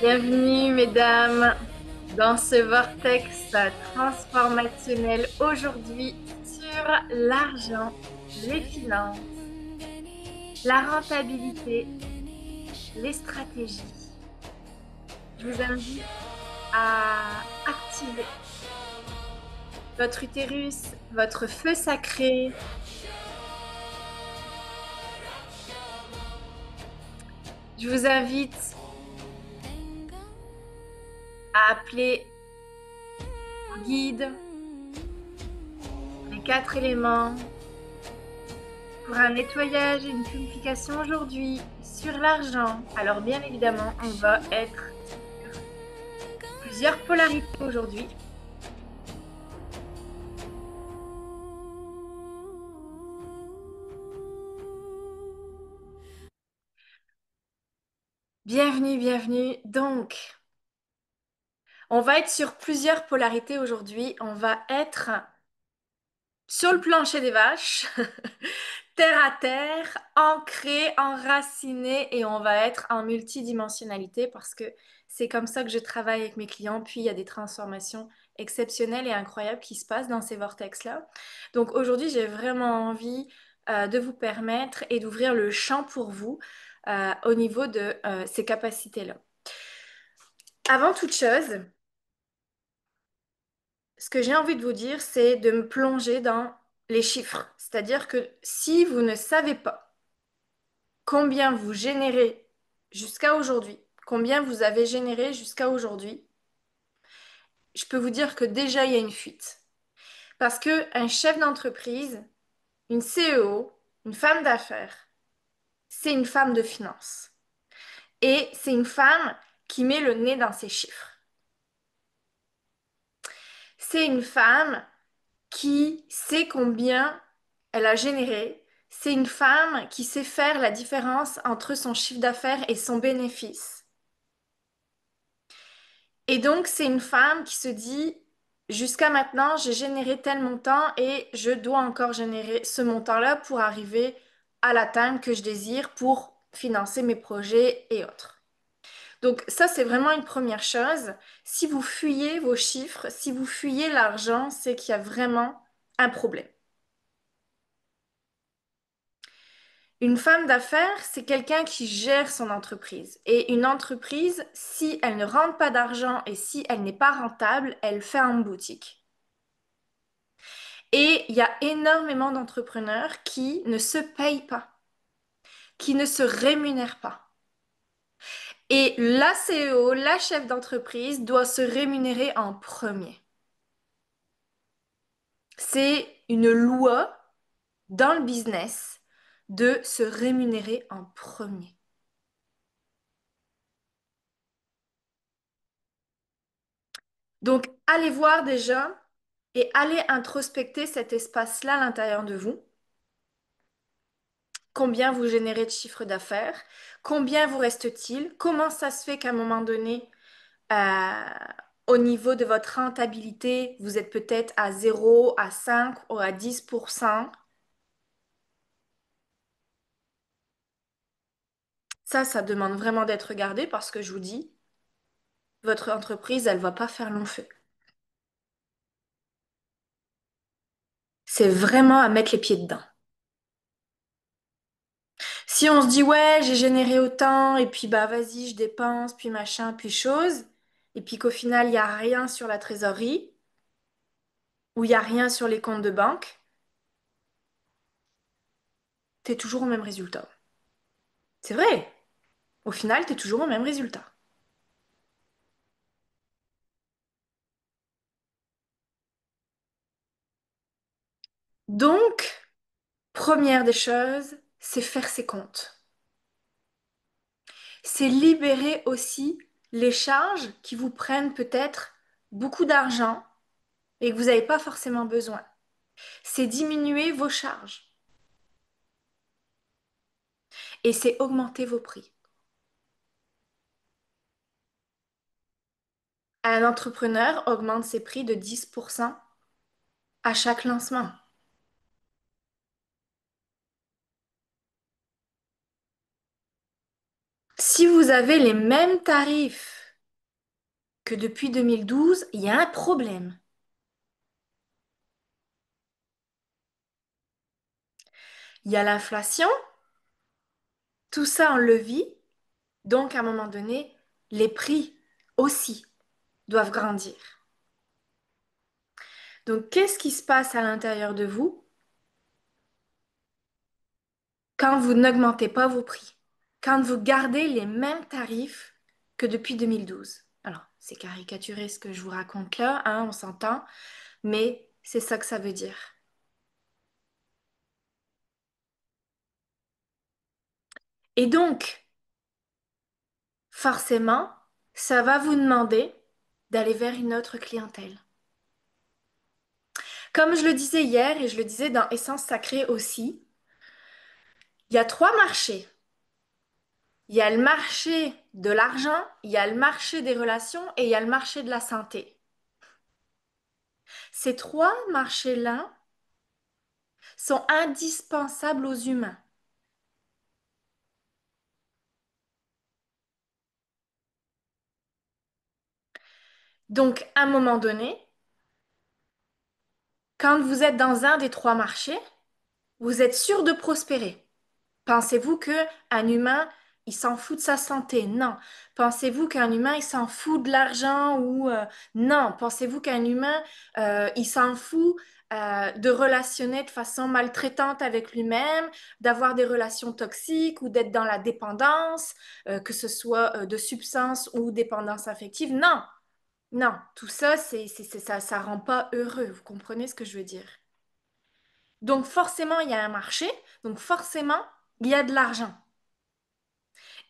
Bienvenue, mesdames, dans ce vortex transformationnel aujourd'hui sur l'argent, les finances, la rentabilité, les stratégies. Je vous invite à activer votre utérus, votre feu sacré. Je vous invite à appeler vos guides, les quatre éléments, pour un nettoyage et une purification aujourd'hui sur l'argent. Alors bien évidemment, on va être sur plusieurs polarités aujourd'hui. Bienvenue, bienvenue. Donc, on va être sur plusieurs polarités aujourd'hui. On va être sur le plancher des vaches, terre à terre, ancré, enraciné, et on va être en multidimensionnalité parce que c'est comme ça que je travaille avec mes clients. Puis il y a des transformations exceptionnelles et incroyables qui se passent dans ces vortex-là. Donc aujourd'hui, j'ai vraiment envie de vous permettre et d'ouvrir le champ pour vous au niveau de ces capacités-là. Avant toute chose, ce que j'ai envie de vous dire, c'est de me plonger dans les chiffres. C'est-à-dire que si vous ne savez pas combien vous générez jusqu'à aujourd'hui, combien vous avez généré jusqu'à aujourd'hui, je peux vous dire que déjà il y a une fuite. Parce que un chef d'entreprise, une CEO, une femme d'affaires, c'est une femme de finance. Et c'est une femme qui met le nez dans ses chiffres. C'est une femme qui sait combien elle a généré. C'est une femme qui sait faire la différence entre son chiffre d'affaires et son bénéfice. Et donc, c'est une femme qui se dit, jusqu'à maintenant, j'ai généré tel montant et je dois encore générer ce montant-là pour arriver à l'atteinte que je désire pour financer mes projets et autres. Donc ça, c'est vraiment une première chose. Si vous fuyez vos chiffres, si vous fuyez l'argent, c'est qu'il y a vraiment un problème. Une femme d'affaires, c'est quelqu'un qui gère son entreprise. Et une entreprise, si elle ne rentre pas d'argent et si elle n'est pas rentable, elle fait en boutique. Et il y a énormément d'entrepreneurs qui ne se payent pas, qui ne se rémunèrent pas. Et la CEO, la chef d'entreprise, doit se rémunérer en premier. C'est une loi dans le business de se rémunérer en premier. Donc, allez voir déjà et allez introspecter cet espace-là à l'intérieur de vous. Combien vous générez de chiffre d'affaires? Combien vous reste-t-il? Comment ça se fait qu'à un moment donné, euh, au niveau de votre rentabilité, vous êtes peut-être à 0, à 5 ou à 10%? Ça demande vraiment d'être regardé parce que je vous dis, votre entreprise, elle va pas faire long feu. C'est vraiment à mettre les pieds dedans. Si on se dit, ouais, j'ai généré autant, et puis bah vas-y, je dépense, puis machin, puis chose, et puis qu'au final, il n'y a rien sur la trésorerie, ou il n'y a rien sur les comptes de banque, t'es toujours au même résultat. C'est vrai, au final, t'es toujours au même résultat. Donc, première des choses, c'est faire ses comptes. C'est libérer aussi les charges qui vous prennent peut-être beaucoup d'argent et que vous n'avez pas forcément besoin. C'est diminuer vos charges et c'est augmenter vos prix. Un entrepreneur augmente ses prix de 10% à chaque lancement. Si vous avez les mêmes tarifs que depuis 2012, il y a un problème. Il y a l'inflation, tout ça on le vit, donc à un moment donné, les prix aussi doivent grandir. Donc qu'est-ce qui se passe à l'intérieur de vous quand vous n'augmentez pas vos prix, quand vous gardez les mêmes tarifs que depuis 2012? Alors, c'est caricaturé ce que je vous raconte là, hein, on s'entend, mais c'est ça que ça veut dire. Et donc, forcément, ça va vous demander d'aller vers une autre clientèle. Comme je le disais hier et je le disais dans Essence Sacrée aussi, il y a trois marchés. Il y a le marché de l'argent, il y a le marché des relations et il y a le marché de la santé. Ces trois marchés-là sont indispensables aux humains. Donc, à un moment donné, quand vous êtes dans un des trois marchés, vous êtes sûr de prospérer. Pensez-vous que un humain, il s'en fout de sa santé? Non. Pensez-vous qu'un humain, il s'en fout de l'argent ou non. Pensez-vous qu'un humain, il s'en fout de relationner de façon maltraitante avec lui-même, d'avoir des relations toxiques ou d'être dans la dépendance, que ce soit de substance ou dépendance affective? Non. Non. Tout ça, ça rend pas heureux. Vous comprenez ce que je veux dire? Donc forcément, il y a un marché. Donc forcément, il y a de l'argent.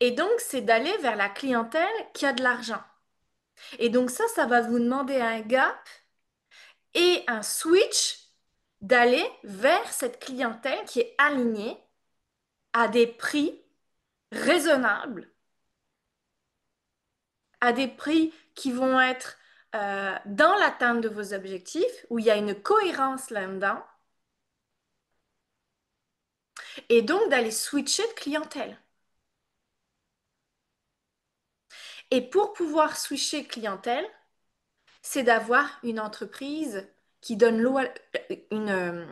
Et donc, c'est d'aller vers la clientèle qui a de l'argent. Et donc ça va vous demander un gap et un switch d'aller vers cette clientèle qui est alignée à des prix raisonnables, à des prix qui vont être dans l'atteinte de vos objectifs, où il y a une cohérence là-dedans, et donc d'aller switcher de clientèle. Et pour pouvoir switcher de clientèle, c'est d'avoir une entreprise qui donne l'eau à, une,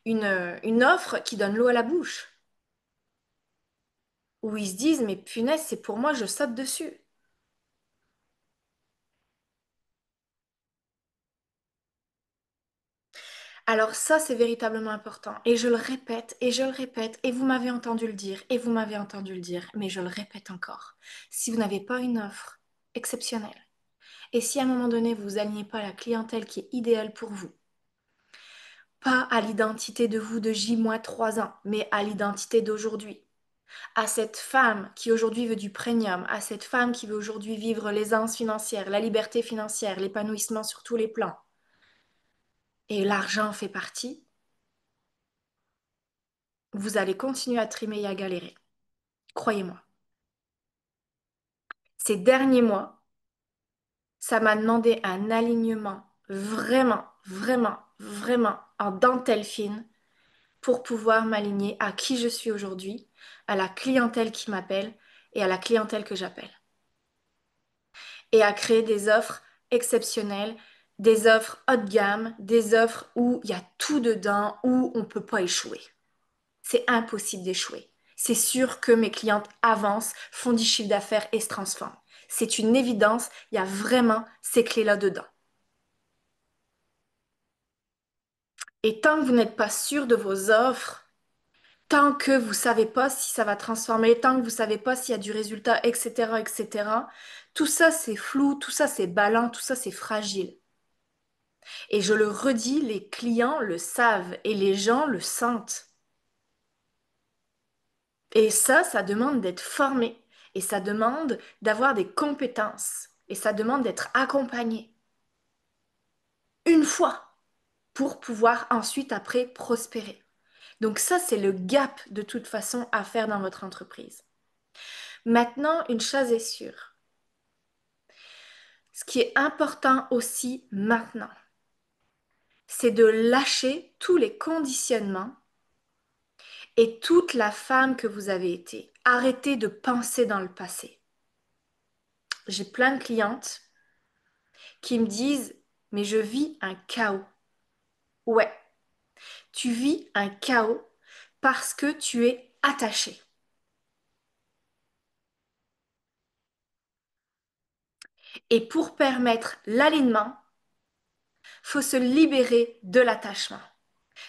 une offre qui donne l'eau à la bouche, où ils se disent, mais punaise, c'est pour moi, je saute dessus. Alors ça, c'est véritablement important. Et je le répète, et je le répète, et vous m'avez entendu le dire, et vous m'avez entendu le dire, mais je le répète encore. Si vous n'avez pas une offre exceptionnelle, et si à un moment donné, vous alignez pas la clientèle qui est idéale pour vous, pas à l'identité de vous de J-3 ans, mais à l'identité d'aujourd'hui, à cette femme qui aujourd'hui veut du premium, à cette femme qui veut aujourd'hui vivre l'aisance financière, la liberté financière, l'épanouissement sur tous les plans, et l'argent fait partie, vous allez continuer à trimer et à galérer. Croyez-moi. Ces derniers mois, ça m'a demandé un alignement vraiment, vraiment, vraiment en dentelle fine pour pouvoir m'aligner à qui je suis aujourd'hui, à la clientèle qui m'appelle et à la clientèle que j'appelle. Et à créer des offres exceptionnelles, des offres haut de gamme, des offres où il y a tout dedans, où on ne peut pas échouer. C'est impossible d'échouer. C'est sûr que mes clientes avancent, font du chiffre d'affaires et se transforment. C'est une évidence, il y a vraiment ces clés-là dedans. Et tant que vous n'êtes pas sûr de vos offres, tant que vous ne savez pas si ça va transformer, tant que vous ne savez pas s'il y a du résultat, etc., etc., tout ça c'est flou, tout ça c'est ballant, tout ça c'est fragile. Et je le redis, les clients le savent et les gens le sentent. Et ça demande d'être formé. Et ça demande d'avoir des compétences. Et ça demande d'être accompagné. Une fois pour pouvoir ensuite, après, prospérer. Donc ça, c'est le gap de toute façon à faire dans votre entreprise. Maintenant, une chose est sûre. Ce qui est important aussi maintenant, c'est de lâcher tous les conditionnements et toute la femme que vous avez été. Arrêtez de penser dans le passé. J'ai plein de clientes qui me disent, mais je vis un chaos. Ouais, tu vis un chaos parce que tu es attaché. Et pour permettre l'alignement, faut se libérer de l'attachement.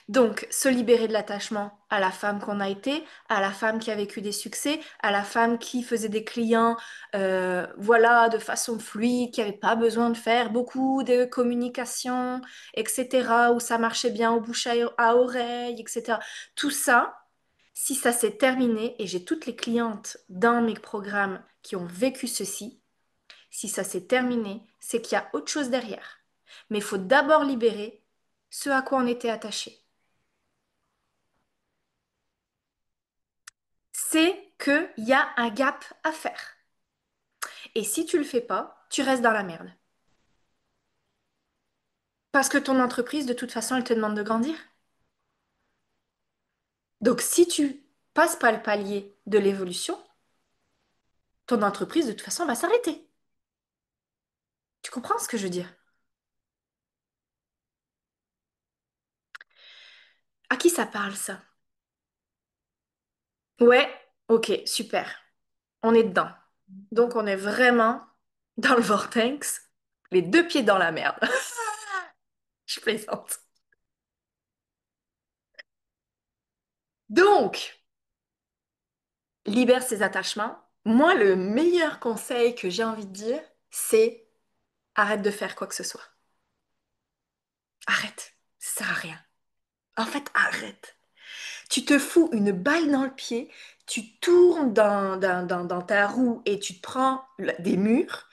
Donc, se libérer de l'attachement à la femme qu'on a été, à la femme qui a vécu des succès, à la femme qui faisait des clients, voilà, de façon fluide, qui n'avait pas besoin de faire beaucoup de communication, etc., où ça marchait bien au bouche à oreille, etc. Tout ça, si ça s'est terminé, et j'ai toutes les clientes dans mes programmes qui ont vécu ceci, si ça s'est terminé, c'est qu'il y a autre chose derrière. Mais il faut d'abord libérer ce à quoi on était attaché. C'est qu'il y a un gap à faire. Et si tu le fais pas, tu restes dans la merde. Parce que ton entreprise, de toute façon, elle te demande de grandir. Donc si tu passes pas le palier de l'évolution, ton entreprise, de toute façon, va s'arrêter. Tu comprends ce que je veux dire? À qui ça parle, ça? Ouais, ok, super. On est dedans. Donc on est vraiment dans le vortex, les deux pieds dans la merde. Je plaisante. Donc, libère ses attachements. Moi, le meilleur conseil que j'ai envie de dire, c'est arrête de faire quoi que ce soit. Arrête. Ça sert à rien. En fait, arrête. Tu te fous une balle dans le pied, tu tournes dans ta roue et tu te prends des murs,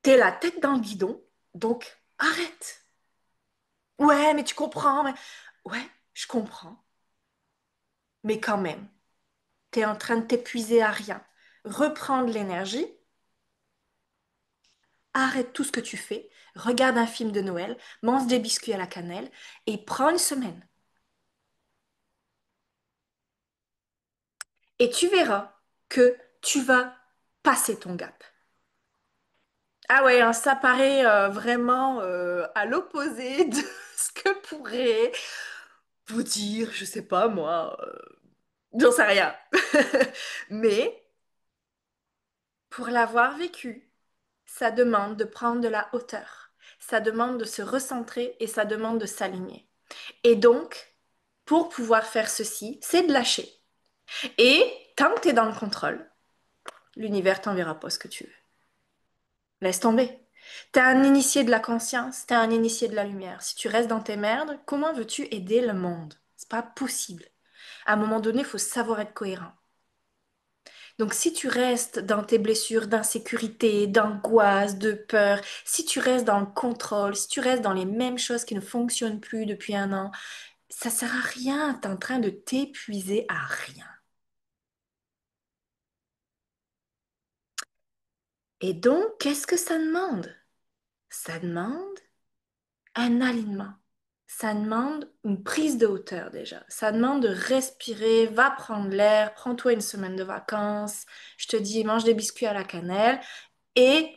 t'es la tête dans le guidon, donc arrête. Ouais, mais tu comprends. Ouais, je comprends. Mais quand même, t'es en train de t'épuiser à rien. Reprends de l'énergie. Arrête tout ce que tu fais, regarde un film de Noël, mange des biscuits à la cannelle et prends une semaine. Et tu verras que tu vas passer ton gap. Ah ouais, hein, ça paraît vraiment à l'opposé de ce que pourrait vous dire, je sais pas moi, j'en sais rien. Mais pour l'avoir vécu, ça demande de prendre de la hauteur, ça demande de se recentrer et ça demande de s'aligner. Et donc, pour pouvoir faire ceci, c'est de lâcher. Et tant que tu es dans le contrôle, l'univers t'enverra pas ce que tu veux. Laisse tomber. T'es un initié de la conscience, t'es un initié de la lumière. Si tu restes dans tes merdes, comment veux-tu aider le monde? C'est pas possible. À un moment donné, il faut savoir être cohérent. Donc si tu restes dans tes blessures d'insécurité, d'angoisse, de peur, si tu restes dans le contrôle, si tu restes dans les mêmes choses qui ne fonctionnent plus depuis un an, ça sert à rien. T'es en train de t'épuiser à rien. Et donc, qu'est-ce que ça demande? Ça demande un alignement. Ça demande une prise de hauteur déjà. Ça demande de respirer, va prendre l'air, prends-toi une semaine de vacances. Je te dis, mange des biscuits à la cannelle et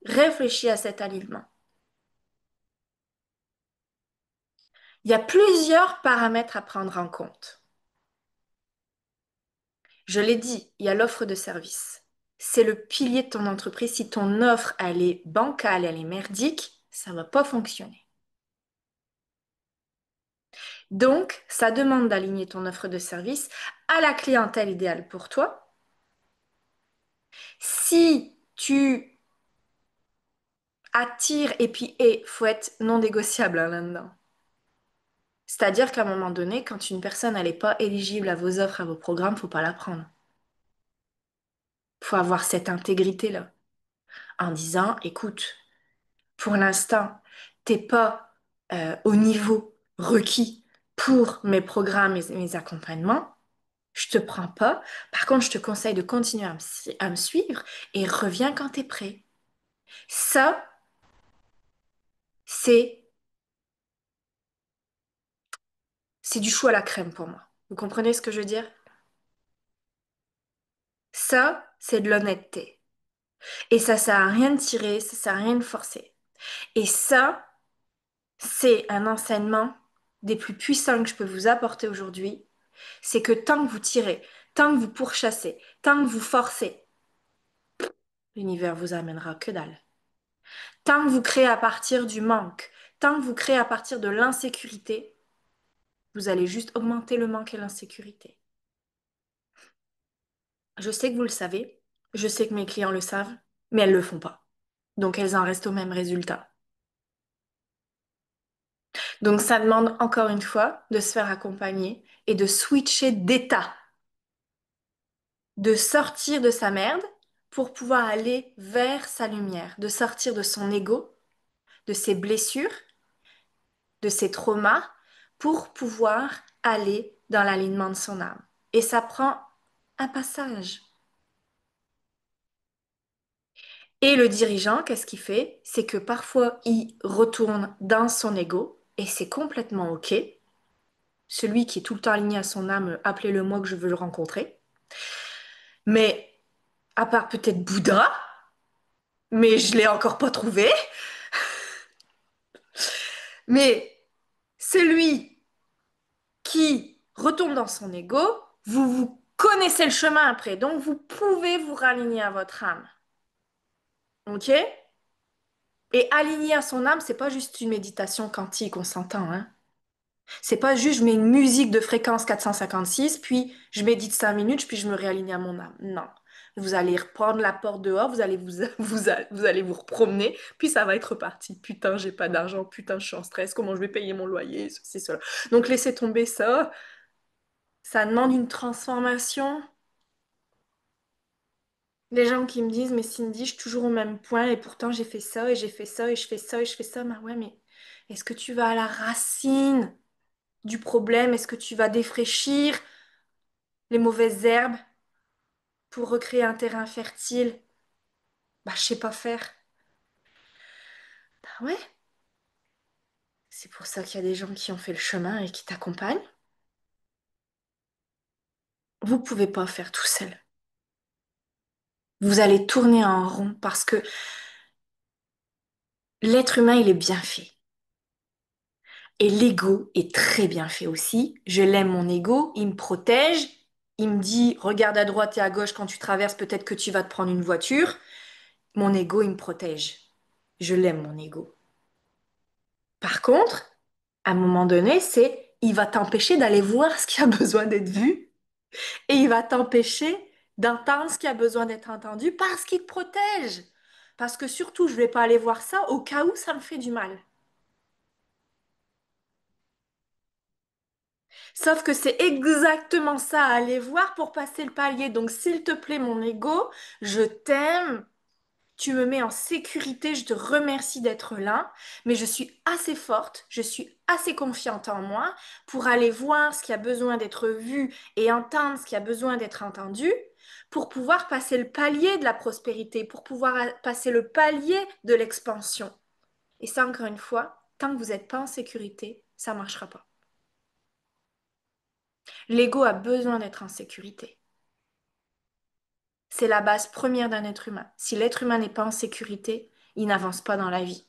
réfléchis à cet alignement. Il y a plusieurs paramètres à prendre en compte. Je l'ai dit, il y a l'offre de service. C'est le pilier de ton entreprise. Si ton offre, elle est bancale, elle est merdique, ça ne va pas fonctionner. Donc, ça demande d'aligner ton offre de service à la clientèle idéale pour toi. Si tu attires, et puis, faut être non négociable hein, là-dedans. C'est-à-dire qu'à un moment donné, quand une personne n'est pas éligible à vos offres, à vos programmes, faut pas la prendre. Faut avoir cette intégrité-là en disant, écoute, pour l'instant, t'es pas au niveau requis pour mes programmes et mes accompagnements. Je te prends pas. Par contre, je te conseille de continuer à me suivre et reviens quand tu es prêt. Ça, c'est c'est du chou à la crème pour moi. Vous comprenez ce que je veux dire? Ça, c'est de l'honnêteté. Et ça sert à rien de tirer, ça sert à rien de forcer. Et ça, c'est un enseignement des plus puissants que je peux vous apporter aujourd'hui. C'est que tant que vous tirez, tant que vous pourchassez, tant que vous forcez, l'univers vous amènera que dalle. Tant que vous créez à partir du manque, tant que vous créez à partir de l'insécurité, vous allez juste augmenter le manque et l'insécurité. Je sais que vous le savez, je sais que mes clients le savent, mais elles le font pas. Donc elles en restent au même résultat. Donc ça demande encore une fois de se faire accompagner et de switcher d'état, de sortir de sa merde pour pouvoir aller vers sa lumière, de sortir de son ego, de ses blessures, de ses traumas, pour pouvoir aller dans l'alignement de son âme. Et ça prend un passage. Et le dirigeant, qu'est-ce qu'il fait? C'est que parfois, il retourne dans son ego, et c'est complètement OK. Celui qui est tout le temps aligné à son âme, appelez-le moi que je veux le rencontrer. Mais à part peut-être Bouddha, mais je l'ai encore pas trouvé. Mais celui qui retourne dans son ego, vous connaissez le chemin après, donc vous pouvez vous raligner à votre âme. OK? Et aligner à son âme, c'est pas juste une méditation quantique, on s'entend, hein? C'est pas juste je mets une musique de fréquence 456, puis je médite 5 minutes, puis je me réaligne à mon âme. Non. Vous allez reprendre la porte dehors, vous allez vous allez vous promener, puis ça va être reparti. Putain, j'ai pas d'argent, putain, je suis en stress, comment je vais payer mon loyer, ceci, cela. Donc laissez tomber ça. Ça demande une transformation. Les gens qui me disent, mais Cindy, je suis toujours au même point, et pourtant j'ai fait ça, et j'ai fait ça, et je fais ça, et je fais ça. Mais ouais, mais est-ce que tu vas à la racine du problème? Est-ce que tu vas défraîchir les mauvaises herbes pour recréer un terrain fertile? Bah, je sais pas faire. Bah ouais, c'est pour ça qu'il y a des gens qui ont fait le chemin et qui t'accompagnent. Vous pouvez pas faire tout seul. Vous allez tourner en rond parce que l'être humain, il est bien fait. Et l'ego est très bien fait aussi. Je l'aime, mon ego, il me protège. Il me dit, regarde à droite et à gauche quand tu traverses, peut-être que tu vas te prendre une voiture. Mon ego, il me protège. Je l'aime, mon ego. Par contre, à un moment donné, c'est il va t'empêcher d'aller voir ce qui a besoin d'être vu et il va t'empêcher d'entendre ce qui a besoin d'être entendu parce qu'il te protège. Parce que surtout, je vais pas aller voir ça au cas où ça me fait du mal. Sauf que c'est exactement ça à aller voir pour passer le palier. Donc, s'il te plaît, mon ego, je t'aime. Tu me mets en sécurité, je te remercie d'être là, mais je suis assez forte, je suis assez confiante en moi pour aller voir ce qui a besoin d'être vu et entendre ce qui a besoin d'être entendu, pour pouvoir passer le palier de la prospérité, pour pouvoir passer le palier de l'expansion. Et ça, encore une fois, tant que vous n'êtes pas en sécurité, ça ne marchera pas. L'ego a besoin d'être en sécurité. C'est la base première d'un être humain. Si l'être humain n'est pas en sécurité, il n'avance pas dans la vie.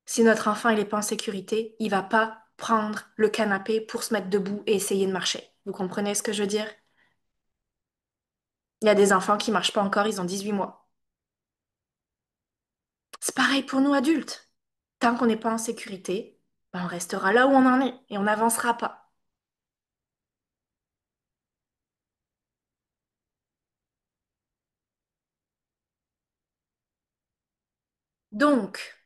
Si notre enfant il n'est pas en sécurité, il va pas prendre le canapé pour se mettre debout et essayer de marcher. Vous comprenez ce que je veux dire? Il y a des enfants qui marchent pas encore, ils ont 18 mois. C'est pareil pour nous adultes. Tant qu'on n'est pas en sécurité, ben, on restera là où on en est et on n'avancera pas. Donc,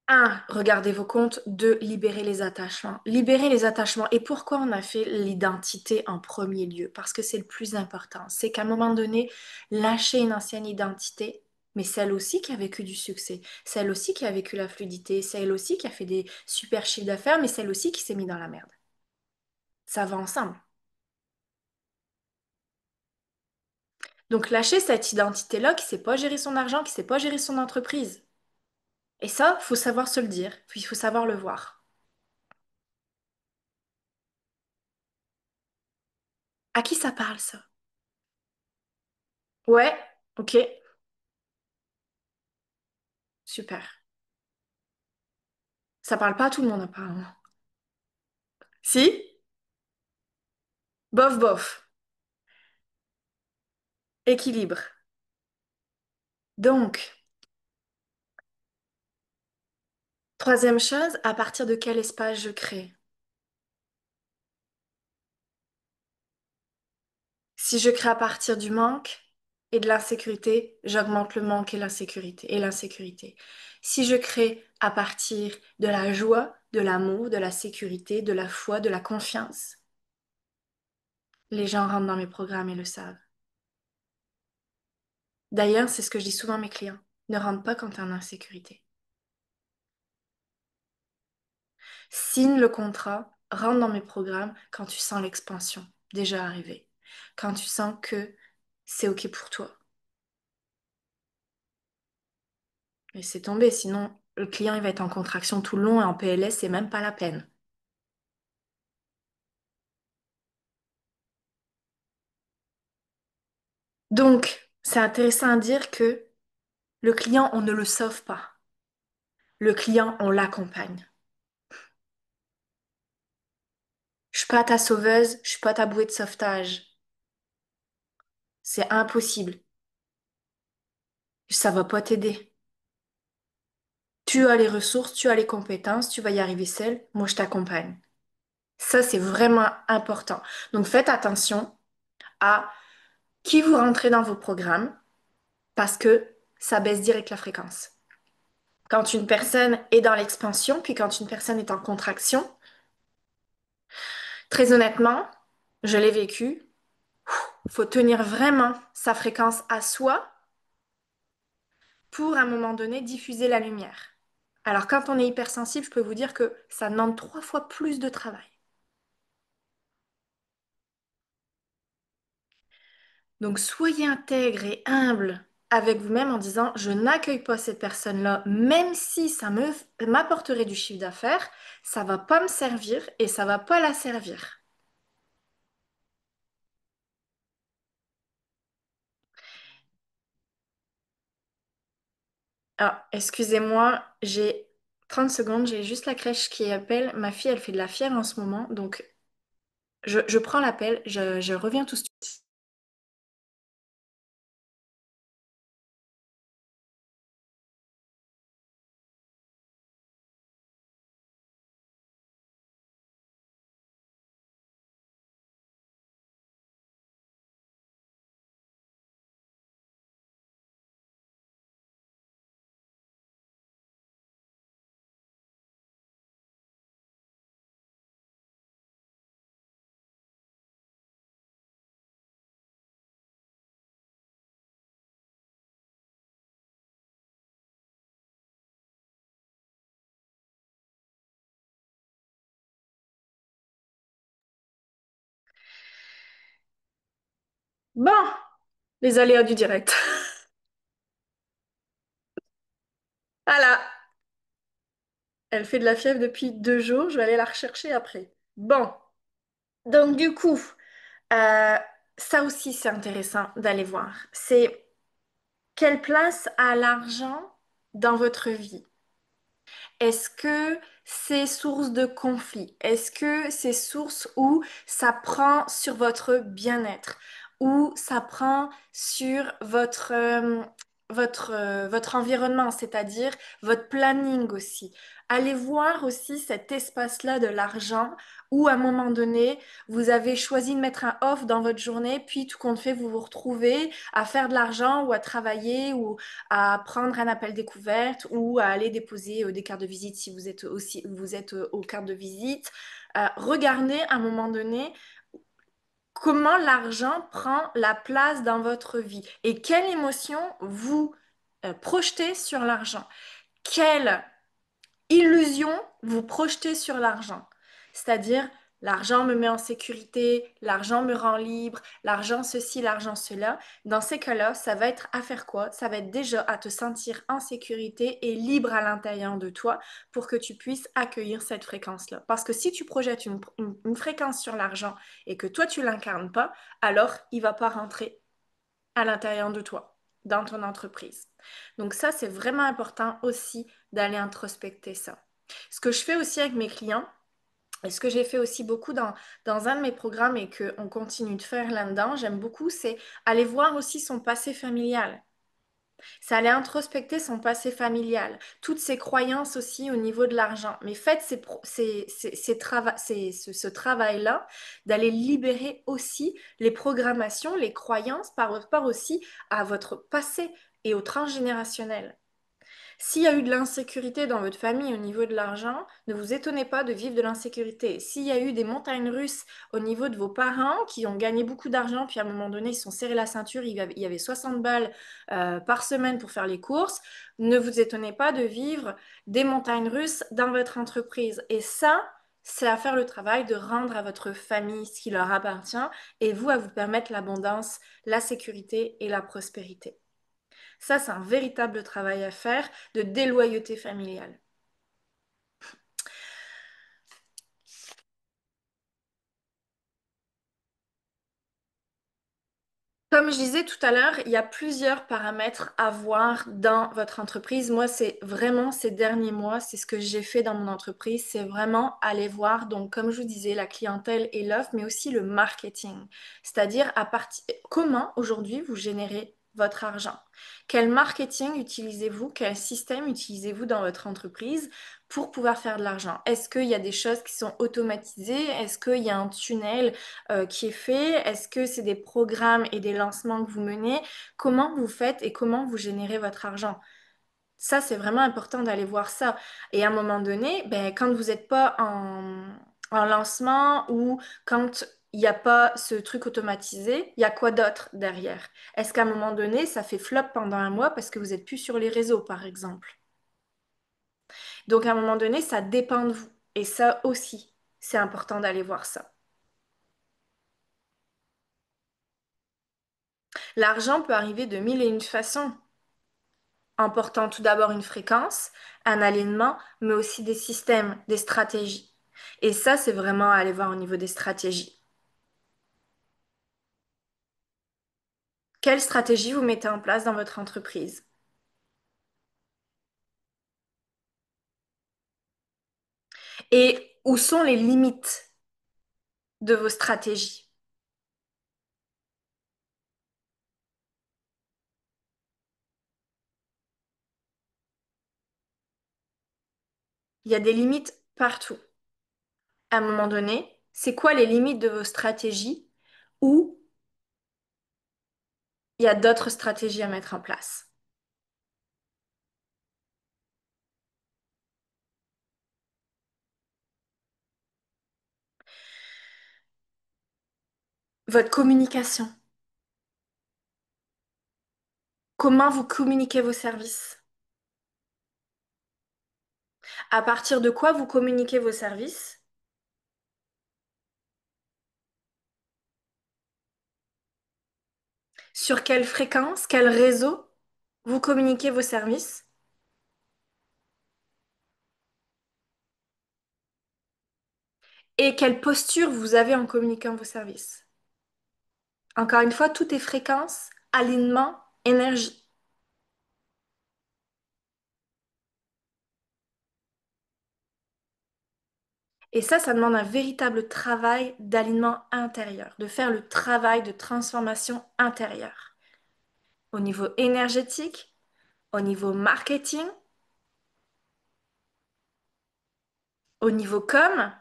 un, regardez vos comptes. Deux, libérez les attachements. Libérez les attachements. Et pourquoi on a fait l'identité en premier lieu? Parce que c'est le plus important. C'est qu'à un moment donné, lâcher une ancienne identité, mais celle aussi qui a vécu du succès, celle aussi qui a vécu la fluidité, celle aussi qui a fait des super chiffres d'affaires, mais celle aussi qui s'est mis dans la merde. Ça va ensemble. Donc lâcher cette identité-là qui sait pas gérer son argent, qui sait pas gérer son entreprise. Et ça, faut savoir se le dire, puis il faut savoir le voir. À qui ça parle, ça? Ouais, ok, super. Ça parle pas à tout le monde apparemment. Si? Bof, bof. Équilibre. Donc, troisième chose, à partir de quel espace je crée? Si je crée à partir du manque et de l'insécurité, j'augmente le manque et l'insécurité. Si je crée à partir de la joie, de l'amour, de la sécurité, de la foi, de la confiance, les gens rentrent dans mes programmes et le savent. D'ailleurs, c'est ce que je dis souvent à mes clients. Ne rentre pas quand tu es en insécurité. Signe le contrat, rentre dans mes programmes quand tu sens l'expansion déjà arriver. Quand tu sens que c'est OK pour toi. Et c'est tombé, sinon le client il va être en contraction tout le long et en PLS, c'est même pas la peine. Donc, c'est intéressant à dire que le client, on ne le sauve pas. Le client, on l'accompagne. Je suis pas ta sauveuse, je suis pas ta bouée de sauvetage. C'est impossible. Ça va pas t'aider. Tu as les ressources, tu as les compétences, tu vas y arriver seul. Moi, je t'accompagne. Ça, c'est vraiment important. Donc, faites attention à qui vous rentrez dans vos programmes parce que ça baisse direct la fréquence. Quand une personne est dans l'expansion, puis quand une personne est en contraction, très honnêtement, je l'ai vécu, il faut tenir vraiment sa fréquence à soi pour, à un moment donné, diffuser la lumière. Alors, quand on est hypersensible, je peux vous dire que ça demande 3 fois plus de travail. Donc, soyez intègre et humble avec vous-même en disant, je n'accueille pas cette personne-là, même si m'apporterait du chiffre d'affaires, ça va pas me servir et ça va pas la servir. Ah, excusez-moi, j'ai 30 secondes, j'ai juste la crèche qui appelle. Ma fille, elle fait de la fièvre en ce moment, donc je prends l'appel, je reviens tout de suite. Bon, les aléas du direct. Voilà, elle fait de la fièvre depuis 2 jours, je vais aller la rechercher après. Bon, donc du coup, euh, ça aussi c'est intéressant d'aller voir. C'est quelle place a l'argent dans votre vie? Est-ce que c'est source de conflit? Est-ce que c'est source où ça prend sur votre bien-être? Où ça prend sur votre environnement, c'est-à-dire votre planning aussi? Allez voir aussi cet espace-là de l'argent où à un moment donné, vous avez choisi de mettre un off dans votre journée, puis tout compte fait, vous vous retrouvez à faire de l'argent ou à travailler ou à prendre un appel découverte ou à aller déposer des cartes de visite si vous êtes aux cartes de visite. Regardez à un moment donné comment l'argent prend la place dans votre vie et quelle émotion vous projetez sur l'argent. Quelle illusion vous projetez sur l'argent. C'est-à-dire, l'argent me met en sécurité, l'argent me rend libre, l'argent ceci, l'argent cela. Dans ces cas-là, ça va être à faire quoi? Ça va être déjà à te sentir en sécurité et libre à l'intérieur de toi pour que tu puisses accueillir cette fréquence-là. Parce que si tu projettes une fréquence sur l'argent et que toi, tu l'incarnes pas, alors il va pas rentrer. à l'intérieur de toi, dans ton entreprise. Donc ça, c'est vraiment important aussi d'aller introspecter ça. Ce que je fais aussi avec mes clients, et ce que j'ai fait aussi beaucoup dans un de mes programmes et qu'on continue de faire là-dedans, j'aime beaucoup, c'est aller voir aussi son passé familial. C'est aller introspecter son passé familial, toutes ses croyances aussi au niveau de l'argent. Mais faites ce travail-là, d'aller libérer aussi les programmations, les croyances par rapport aussi à votre passé et au transgénérationnel. S'il y a eu de l'insécurité dans votre famille au niveau de l'argent, ne vous étonnez pas de vivre de l'insécurité. S'il y a eu des montagnes russes au niveau de vos parents qui ont gagné beaucoup d'argent, puis à un moment donné, ils se sont serrés la ceinture, il y avait 60 balles par semaine pour faire les courses, ne vous étonnez pas de vivre des montagnes russes dans votre entreprise. Et ça, c'est à faire le travail de rendre à votre famille ce qui leur appartient et vous à vous permettre l'abondance, la sécurité et la prospérité. Ça, c'est un véritable travail à faire de déloyauté familiale. Comme je disais tout à l'heure, il y a plusieurs paramètres à voir dans votre entreprise. Moi, c'est vraiment ces derniers mois, c'est ce que j'ai fait dans mon entreprise, c'est vraiment aller voir, donc comme je vous disais, la clientèle et l'offre, mais aussi le marketing. C'est-à-dire comment aujourd'hui vous générez votre argent. Quel marketing utilisez-vous? Quel système utilisez-vous dans votre entreprise pour pouvoir faire de l'argent? Est-ce qu'il y a des choses qui sont automatisées? Est-ce qu'il y a un tunnel qui est fait? Est-ce que c'est des programmes et des lancements que vous menez? Comment vous faites et comment vous générez votre argent? Ça, c'est vraiment important d'aller voir ça. Et à un moment donné, ben, quand vous n'êtes pas en lancement ou quand il n'y a pas ce truc automatisé, il y a quoi d'autre derrière? Est-ce qu'à un moment donné, ça fait flop pendant un mois parce que vous n'êtes plus sur les réseaux, par exemple? Donc à un moment donné, ça dépend de vous. Et ça aussi, c'est important d'aller voir ça. L'argent peut arriver de mille et une façons, en portant tout d'abord une fréquence, un alignement, mais aussi des systèmes, des stratégies. Et ça, c'est vraiment à aller voir au niveau des stratégies. Quelle stratégie vous mettez en place dans votre entreprise? Et où sont les limites de vos stratégies? Il y a des limites partout. À un moment donné, c'est quoi les limites de vos stratégies ou il y a d'autres stratégies à mettre en place? Votre communication. Comment vous communiquez vos services? À partir de quoi vous communiquez vos services? Sur quelle fréquence, quel réseau vous communiquez vos services? Et quelle posture vous avez en communiquant vos services? Encore une fois, tout est fréquence, alignement, énergie. Et ça demande un véritable travail d'alignement intérieur, de faire le travail de transformation intérieure. Au niveau énergétique, au niveau marketing, au niveau com,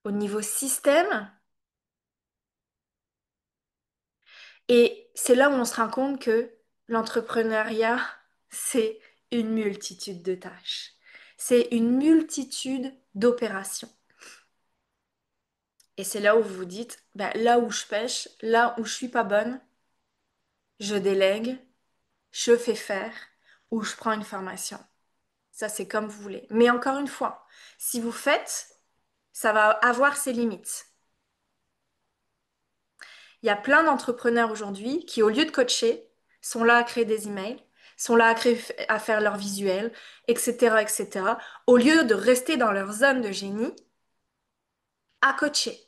au niveau système. Et c'est là où on se rend compte que l'entrepreneuriat, c'est une multitude de tâches. C'est une multitude d'opérations. Et c'est là où vous vous dites, ben, là où je pêche, là où je suis pas bonne, je délègue, je fais faire ou je prends une formation. Ça, c'est comme vous voulez. Mais encore une fois, si vous faites, ça va avoir ses limites. Il y a plein d'entrepreneurs aujourd'hui qui, au lieu de coacher, sont là à créer des emails, sont là à faire leur visuel, etc., etc., au lieu de rester dans leur zone de génie à coacher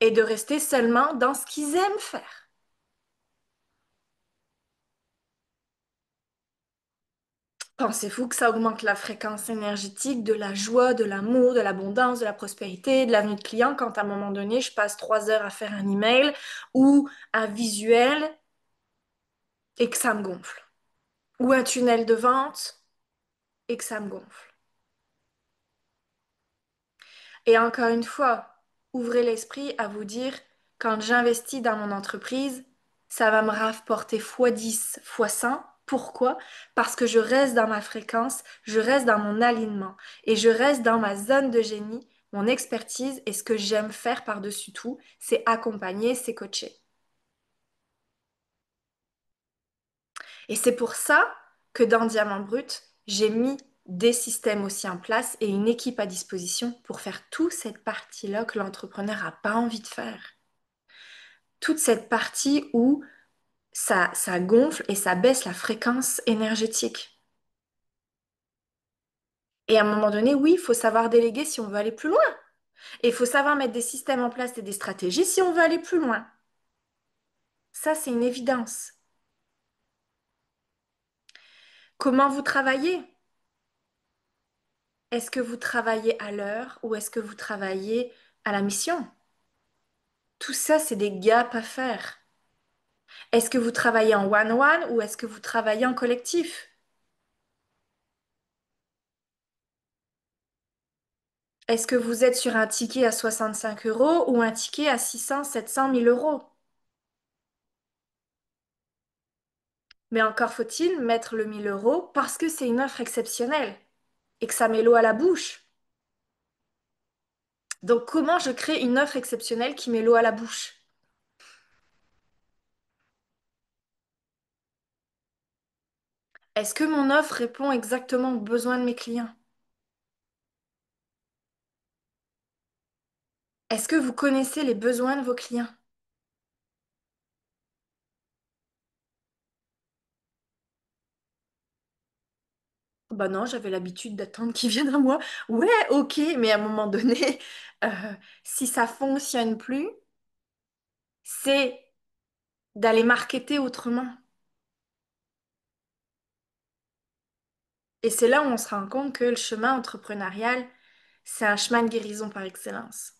et de rester seulement dans ce qu'ils aiment faire. Pensez-vous que ça augmente la fréquence énergétique de la joie, de l'amour, de l'abondance, de la prospérité, de l'avenue de client quand à un moment donné, je passe 3 heures à faire un email ou un visuel et que ça me gonfle? Ou un tunnel de vente et que ça me gonfle? Et encore une fois, ouvrez l'esprit à vous dire, quand j'investis dans mon entreprise, ça va me rapporter x10, x100. Pourquoi? Parce que je reste dans ma fréquence, je reste dans mon alignement et je reste dans ma zone de génie, mon expertise et ce que j'aime faire par-dessus tout, c'est accompagner, c'est coacher. Et c'est pour ça que dans Diamant Brut, j'ai mis des systèmes aussi en place et une équipe à disposition pour faire toute cette partie-là que l'entrepreneur n'a pas envie de faire. Toute cette partie où ça gonfle et ça baisse la fréquence énergétique. Et à un moment donné, oui, il faut savoir déléguer si on veut aller plus loin. Et il faut savoir mettre des systèmes en place et des stratégies si on veut aller plus loin. Ça, c'est une évidence. Comment vous travaillez? Est-ce que vous travaillez à l'heure ou est-ce que vous travaillez à la mission? Tout ça, c'est des gaps à faire. Est-ce que vous travaillez en one-one ou est-ce que vous travaillez en collectif? Est-ce que vous êtes sur un ticket à 65 euros ou un ticket à 600, 700, 1000 euros? Mais encore faut-il mettre le 1000 euros parce que c'est une offre exceptionnelle et que ça met l'eau à la bouche. Donc comment je crée une offre exceptionnelle qui met l'eau à la bouche? Est-ce que mon offre répond exactement aux besoins de mes clients? Est-ce que vous connaissez les besoins de vos clients? Bah non, j'avais l'habitude d'attendre qu'ils viennent à moi. Ouais, ok, mais à un moment donné, euh, si ça fonctionne plus, c'est d'aller marketer autrement. Et c'est là où on se rend compte que le chemin entrepreneurial, c'est un chemin de guérison par excellence.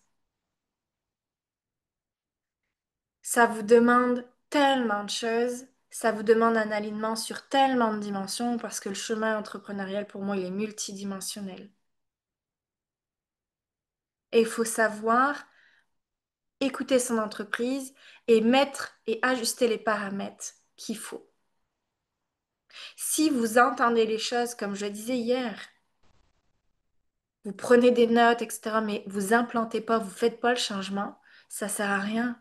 Ça vous demande tellement de choses, ça vous demande un alignement sur tellement de dimensions parce que le chemin entrepreneurial, pour moi, il est multidimensionnel. Et il faut savoir écouter son entreprise et mettre et ajuster les paramètres qu'il faut. Si vous entendez les choses, comme je disais hier, vous prenez des notes, etc., mais vous implantez pas, vous faites pas le changement, ça sert à rien.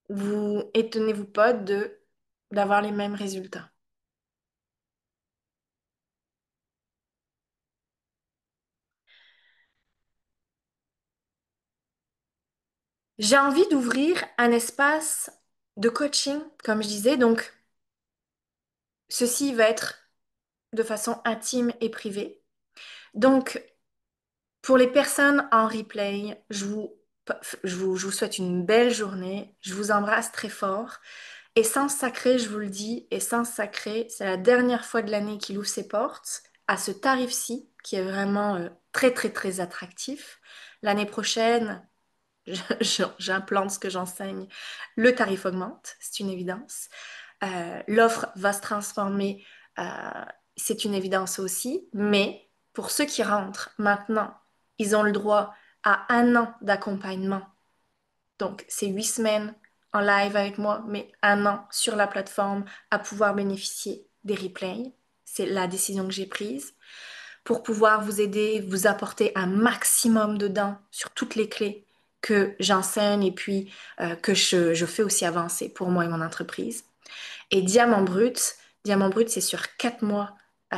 Vous étonnez-vous pas de d'avoir les mêmes résultats. J'ai envie d'ouvrir un espace de coaching, comme je disais, donc ceci va être de façon intime et privée. Donc, pour les personnes en replay, je vous souhaite une belle journée, je vous embrasse très fort. Essence Sacrée, je vous le dis, Essence Sacrée, c'est la dernière fois de l'année qu'il ouvre ses portes à ce tarif-ci, qui est vraiment très, très, très attractif. L'année prochaine, j'implante ce que j'enseigne, le tarif augmente, c'est une évidence. L'offre va se transformer, euh, c'est une évidence aussi, mais pour ceux qui rentrent maintenant, ils ont le droit à 1 an d'accompagnement. Donc, c'est 8 semaines en live avec moi, mais 1 an sur la plateforme à pouvoir bénéficier des replays. C'est la décision que j'ai prise pour pouvoir vous aider, vous apporter un maximum dedans sur toutes les clés que j'enseigne et puis que je fais aussi avancer pour moi et mon entreprise. Et Diamant Brut, c'est sur 4 mois euh,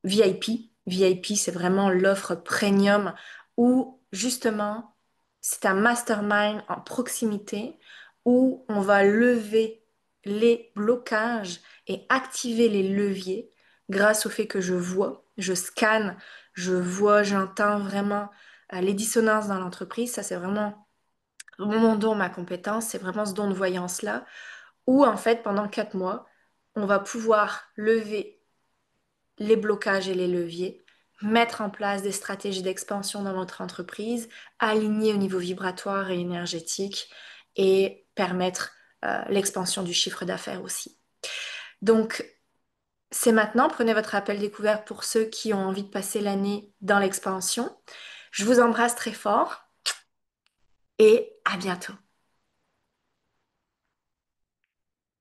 VIP. VIP, c'est vraiment l'offre premium où justement, c'est un mastermind en proximité où on va lever. les blocages et activer les leviers grâce au fait que je vois, je scanne, je vois, j'entends vraiment les dissonances dans l'entreprise. Ça, c'est vraiment mon don, ma compétence, c'est vraiment ce don de voyance-là, où en fait, pendant 4 mois, on va pouvoir lever les blocages et les leviers, mettre en place des stratégies d'expansion dans notre entreprise, aligner au niveau vibratoire et énergétique et permettre l'expansion du chiffre d'affaires aussi. Donc, c'est maintenant, prenez votre appel découvert pour ceux qui ont envie de passer l'année dans l'expansion. Je vous embrasse très fort et à bientôt.